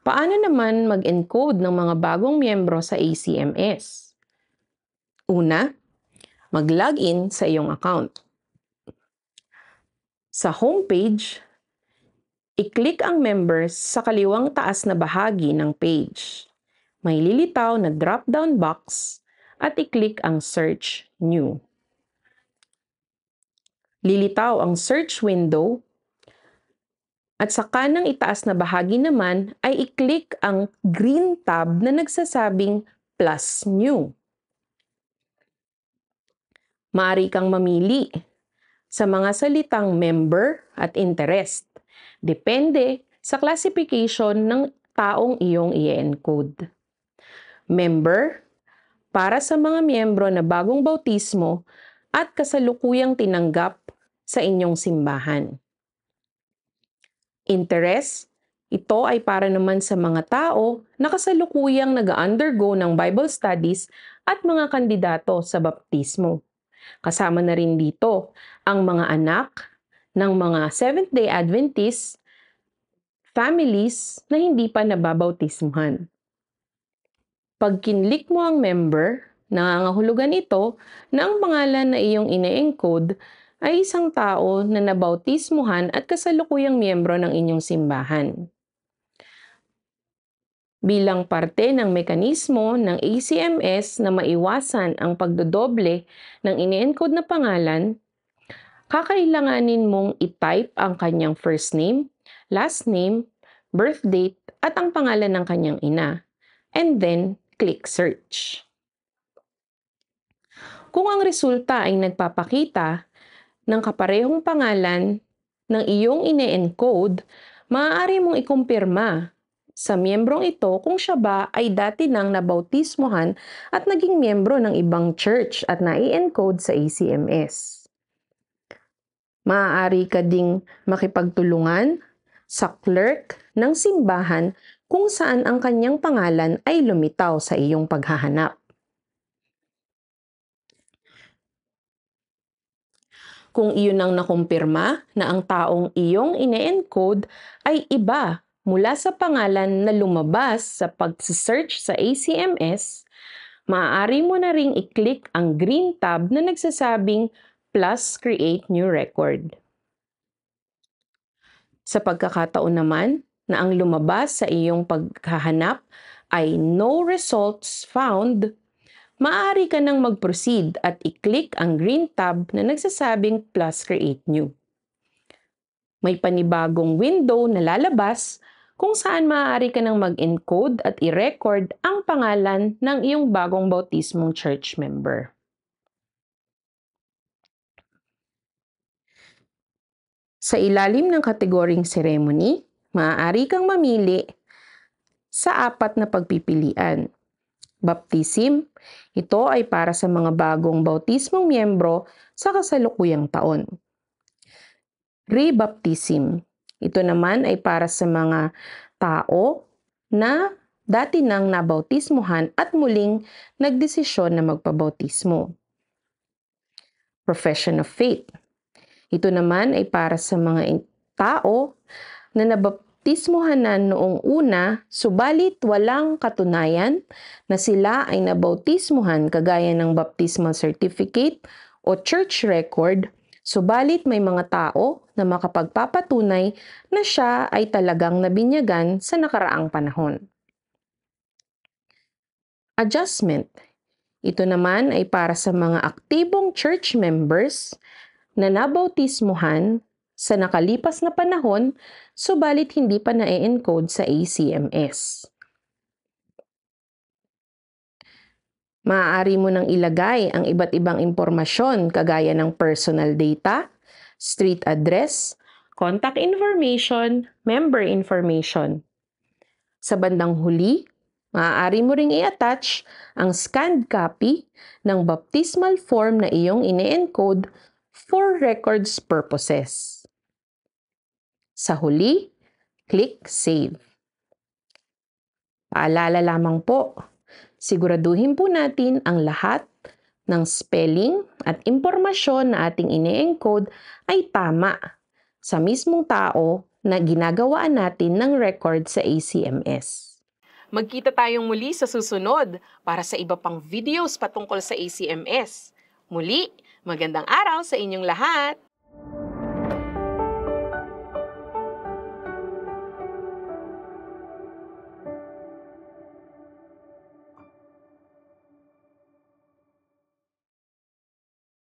Paano naman mag-encode ng mga bagong miyembro sa ACMS? Una, mag-login sa iyong account. Sa homepage, i-click ang members sa kaliwang taas na bahagi ng page. May lilitaw na drop-down box at i-click ang Search New. Lilitaw ang search window at sa kanang itaas na bahagi naman ay i-click ang green tab na nagsasabing Plus New. Maaari kang mamili sa mga salitang member at interest. Depende sa classification ng taong iyong i-encode. Member, para sa mga miyembro na bagong bautismo at kasalukuyang tinanggap sa inyong simbahan. Interest, ito ay para naman sa mga tao na kasalukuyang nag-undergo ng Bible studies at mga kandidato sa baptismo. Kasama na rin dito ang mga anak ng mga Seventh-day Adventists, families na hindi pa nababautismuhan. Pag kinlik mo ang member, nangangahulugan ito na ang pangalan na iyong ine-encode ay isang tao na nabautismuhan at kasalukuyang miyembro ng inyong simbahan. Bilang parte ng mekanismo ng ACMS na maiwasan ang pagdodoble ng ine-encode na pangalan, kakailanganin mong i-type ang kanyang first name, last name, birth date at ang pangalan ng kanyang ina, and then click search. Kung ang resulta ay nagpapakita ng kaparehong pangalan ng iyong ine-encode, maaari mong ikumpirma sa miyembrong ito kung siya ba ay dati nang nabautismuhan at naging miyembro ng ibang church at nai-encode sa ACMS. Maaari ka ding makipagtulungan sa clerk ng simbahan kung saan ang kanyang pangalan ay lumitaw sa iyong paghahanap. Kung iyon ang nakumpirma na ang taong iyong ine-encode ay iba mula sa pangalan na lumabas sa pag-search sa ACMS, maaari mo na ring i-click ang green tab na nagsasabing plus create new record. Sa pagkakataon naman na ang lumabas sa iyong paghahanap ay no results found, maaari ka nang mag-proceed at i-click ang green tab na nagsasabing plus create new. May panibagong window na lalabas kung saan maaari ka nang mag-encode at i-record ang pangalan ng iyong bagong bautismong church member. Sa ilalim ng kategoring ceremony, maaari kang mamili sa 4 na pagpipilian. Baptism, ito ay para sa mga bagong bautismong miyembro sa kasalukuyang taon. Rebaptism, ito naman ay para sa mga tao na dati nang nabautismuhan at muling nagdesisyon na magpabautismo. Profession of faith, ito naman ay para sa mga tao na nabautismuhan na noong una, subalit walang katunayan na sila ay nabautismuhan kagaya ng baptismal certificate o church record, subalit may mga tao na makapagpapatunay na siya ay talagang nabinyagan sa nakaraang panahon. Adjustment, ito naman ay para sa mga aktibong church members na nabautismuhan sa nakalipas na panahon, subalit hindi pa na-encode sa ACMS. Maaari mo nang ilagay ang iba't ibang impormasyon kagaya ng personal data, street address, contact information, member information. Sa bandang huli, maaari mo ring i-attach ang scanned copy ng baptismal form na iyong ine-encode for records purposes. Sa huli, click Save. Paalala lamang po, siguraduhin po natin ang lahat ng spelling at impormasyon na ating ine-encode ay tama sa mismong tao na ginagawaan natin ng record sa ACMS. Magkita tayong muli sa susunod para sa iba pang videos patungkol sa ACMS. Muli, magandang araw sa inyong lahat!